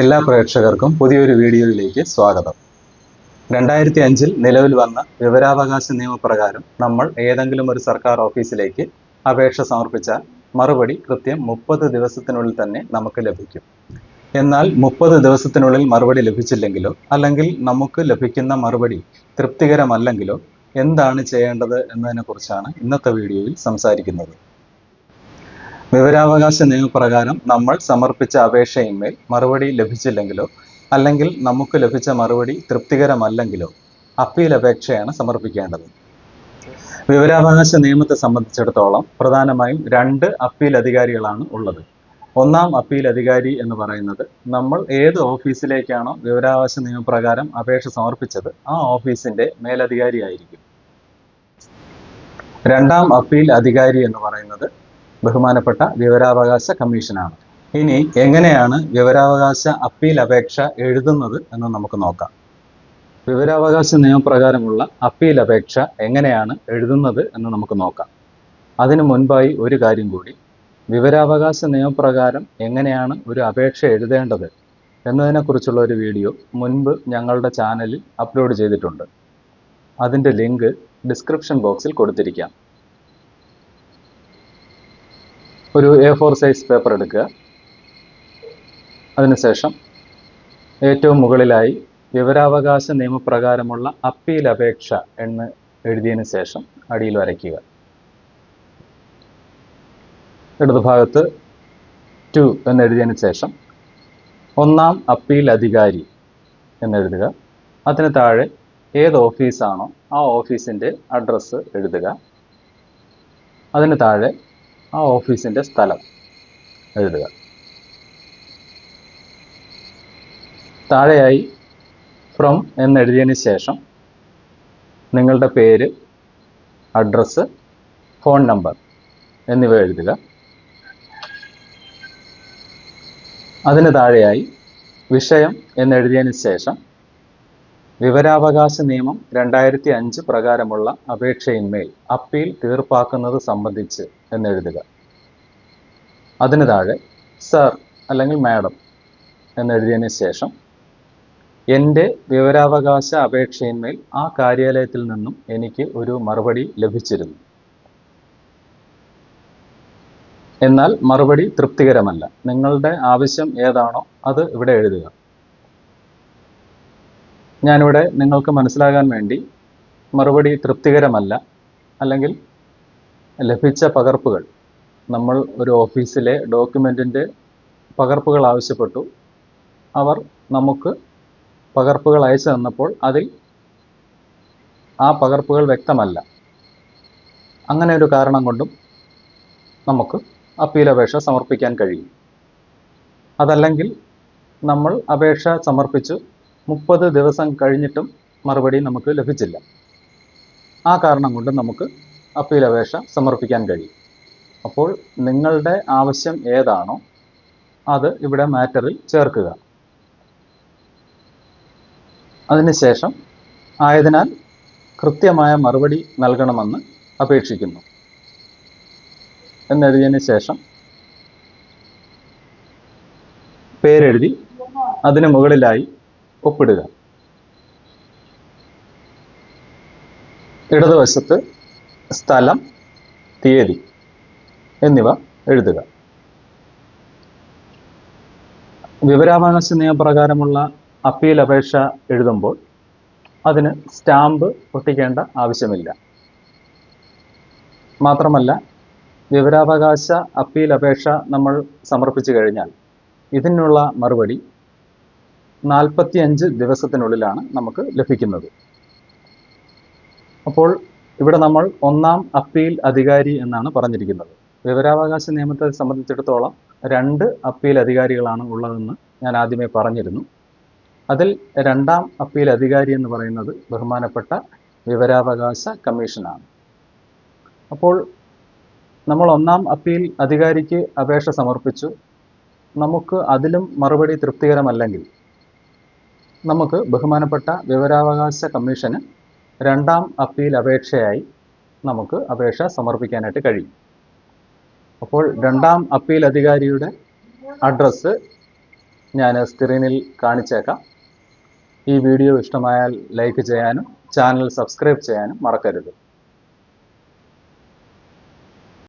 എല്ലാ പ്രേക്ഷകർക്കും പുതിയൊരു വീഡിയോയിലേക്ക് സ്വാഗതം. 2005 നിലവിൽ വന്ന വിവരാവകാശ നിയമപ്രകാരം നമ്മൾ ഏതെങ്കിലും ഒരു സർക്കാർ ഓഫീസിലേക്ക് അപേക്ഷ സമർപ്പിച്ചാൽ മറുപടി കൃത്യം 30 ദിവസത്തിനുള്ളിൽ തന്നെ നമുക്ക് ലഭിക്കും. എന്നാൽ 30 ദിവസത്തിനുള്ളിൽ മറുപടി ലഭിച്ചില്ലെങ്കിലോ അല്ലെങ്കിൽ നമുക്ക് ലഭിക്കുന്ന മറുപടി തൃപ്തികരമല്ലെങ്കിലോ എന്താണ് ചെയ്യേണ്ടത് എന്നതിനെക്കുറിച്ചാണ് ഇന്നത്തെ വീഡിയോയിൽ സംസാരിക്കുന്നത്. വിവരാവകാശ നിയമപ്രകാരം നമ്മൾ സമർപ്പിച്ച അപേക്ഷയിന്മേൽ മറുപടി ലഭിച്ചില്ലെങ്കിലോ അല്ലെങ്കിൽ നമുക്ക് ലഭിച്ച മറുപടി തൃപ്തികരമല്ലെങ്കിലോ അപ്പീൽ അപേക്ഷയാണ് സമർപ്പിക്കേണ്ടത്. വിവരാവകാശ നിയമത്തെ സംബന്ധിച്ചിടത്തോളം പ്രധാനമായും 2 അപ്പീൽ അധികാരികളാണ് ഉള്ളത്. ഒന്നാം അപ്പീൽ അധികാരി എന്ന് പറയുന്നത് നമ്മൾ ഏത് ഓഫീസിലേക്കാണോ വിവരാവകാശ നിയമപ്രകാരം അപേക്ഷ സമർപ്പിച്ചത് ആ ഓഫീസിന്റെ മേലധികാരിയായിരിക്കും. രണ്ടാം അപ്പീൽ അധികാരി എന്ന് പറയുന്നത് ബഹുമാനപ്പെട്ട വിവരാവകാശ കമ്മീഷനാണ്. ഇനി എങ്ങനെയാണ് വിവരാവകാശ അപ്പീൽ അപേക്ഷ എഴുതുന്നത് എന്ന് നമുക്ക് നോക്കാം. വിവരാവകാശ നിയമപ്രകാരമുള്ള അപ്പീൽ അപേക്ഷ എങ്ങനെയാണ് എഴുതുന്നത് എന്ന് നമുക്ക് നോക്കാം. അതിനു മുൻപായി ഒരു കാര്യം കൂടി, വിവരാവകാശ നിയമപ്രകാരം എങ്ങനെയാണ് ഒരു അപേക്ഷ എഴുതേണ്ടത് എന്നതിനെക്കുറിച്ചുള്ള ഒരു വീഡിയോ മുൻപ് ഞങ്ങളുടെ ചാനലിൽ അപ്ലോഡ് ചെയ്തിട്ടുണ്ട്. അതിൻ്റെ ലിങ്ക് ഡിസ്ക്രിപ്ഷൻ ബോക്സിൽ കൊടുത്തിരിക്കാം. ഒരു A4 സൈസ് പേപ്പർ എടുക്കുക. അതിനുശേഷം ഏറ്റവും മുകളിലായി വിവരാവകാശ നിയമപ്രകാരമുള്ള അപ്പീൽ അപേക്ഷ എന്ന് എഴുതിയതിനു ശേഷം അടിയിൽ വരയ്ക്കുക. ഇടതുഭാഗത്ത് 2 എന്നെഴുതിയതിനു ശേഷം ഒന്നാം അപ്പീൽ അധികാരി എന്നെഴുതുക. അതിന് താഴെ ഏത് ഓഫീസാണോ ആ ഓഫീസിൻ്റെ അഡ്രസ്സ് എഴുതുക. അതിന് താഴെ ആ ഓഫീസിൻ്റെ സ്ഥലം എഴുതുക. താഴെയായി ഫ്രം എന്നെഴുതിയതിന് ശേഷം നിങ്ങളുടെ പേര്, അഡ്രസ്സ്, ഫോൺ നമ്പർ എന്നിവ എഴുതുക. അതിന് താഴെയായി വിഷയം എന്നെഴുതിയതിന് ശേഷം വിവരാവകാശ നിയമം 2005 പ്രകാരമുള്ള അപേക്ഷയിന്മേൽ അപ്പീൽ തീർപ്പാക്കുന്നത് സംബന്ധിച്ച് എന്നെഴുതുക. അതിന് താഴെ സർ അല്ലെങ്കിൽ മാഡം എന്നെഴുതിയതിന് ശേഷം എൻ്റെ വിവരാവകാശ അപേക്ഷയിന്മേൽ ആ കാര്യാലയത്തിൽ നിന്നും എനിക്ക് ഒരു മറുപടി ലഭിച്ചിരുന്നു, എന്നാൽ മറുപടി തൃപ്തികരമല്ല. നിങ്ങളുടെ ആവശ്യം ഏതാണോ അത് ഇവിടെ എഴുതുക. ഞാനിവിടെ നിങ്ങൾക്ക് മനസ്സിലാകാൻ വേണ്ടി മറുപടി തൃപ്തികരമല്ല അല്ലെങ്കിൽ ലഭിച്ച പകർപ്പുകൾ, നമ്മൾ ഒരു ഓഫീസിലെ ഡോക്യുമെൻറ്റിൻ്റെ പകർപ്പുകൾ ആവശ്യപ്പെട്ടു, അവർ നമുക്ക് പകർപ്പുകൾ അയച്ചു തന്നപ്പോൾ അതിൽ ആ പകർപ്പുകൾ വ്യക്തമല്ല, അങ്ങനെ ഒരു കാരണം കൊണ്ടും നമുക്ക് അപ്പീൽ അപേക്ഷ സമർപ്പിക്കാൻ കഴിയും. അതല്ലെങ്കിൽ നമ്മൾ അപേക്ഷ സമർപ്പിച്ചു 30 ദിവസം കഴിഞ്ഞിട്ടും മറുപടി നമുക്ക് ലഭിച്ചില്ല, ആ കാരണം കൊണ്ട് നമുക്ക് അപ്പീൽ അപേക്ഷ സമർപ്പിക്കാൻ കഴിയും. അപ്പോൾ നിങ്ങളുടെ ആവശ്യം ഏതാണോ അത് ഇവിടെ മാറ്ററിൽ ചേർക്കുക. അതിനുശേഷം ആയതിനാൽ കൃത്യമായ മറുപടി നൽകണമെന്ന് അപേക്ഷിക്കുന്നു എന്നെഴുതിയതിന് ശേഷം പേരെഴുതി അതിന് മുകളിലായി ഒപ്പിടുക. ഇടതുവശത്ത് സ്ഥലം, തീയതി എന്നിവ എഴുതുക. വിവരാവകാശ നിയമപ്രകാരമുള്ള അപ്പീൽ അപേക്ഷ എഴുതുമ്പോൾ അതിന് സ്റ്റാമ്പ് ഒട്ടിക്കേണ്ട ആവശ്യമില്ല. മാത്രമല്ല, വിവരാവകാശ അപ്പീൽ അപേക്ഷ നമ്മൾ സമർപ്പിച്ചു കഴിഞ്ഞാൽ ഇതിനുള്ള മറുപടി 45 ദിവസത്തിനുള്ളിലാണ് നമുക്ക് ലഭിക്കുന്നത്. അപ്പോൾ ഇവിടെ നമ്മൾ ഒന്നാം അപ്പീൽ അധികാരി എന്നാണ് പറഞ്ഞിരിക്കുന്നത്. വിവരാവകാശ നിയമത്തെ സംബന്ധിച്ചിടത്തോളം 2 അപ്പീൽ അധികാരികളാണ് ഉള്ളതെന്ന് ഞാൻ ആദ്യമേ പറഞ്ഞിരുന്നു. അതിൽ രണ്ടാം അപ്പീൽ അധികാരി എന്ന് പറയുന്നത് ബഹുമാനപ്പെട്ട വിവരാവകാശ കമ്മീഷനാണ്. അപ്പോൾ നമ്മൾ ഒന്നാം അപ്പീൽ അധികാരിക്ക് അപേക്ഷ സമർപ്പിച്ചു, നമുക്ക് അതിലും മറുപടി തൃപ്തികരമല്ലെങ്കിൽ നമുക്ക് ബഹുമാനപ്പെട്ട വിവരാവകാശ കമ്മീഷന് രണ്ടാം അപ്പീൽ അപേക്ഷയായി നമുക്ക് അപേക്ഷ സമർപ്പിക്കാനായിട്ട് കഴിയും. അപ്പോൾ രണ്ടാം അപ്പീൽ അധികാരിയുടെ അഡ്രസ്സ് ഞാൻ സ്ക്രീനിൽ കാണിച്ചേക്കാം. ഈ വീഡിയോ ഇഷ്ടമായാൽ ലൈക്ക് ചെയ്യാനും ചാനൽ സബ്സ്ക്രൈബ് ചെയ്യാനും മറക്കരുത്.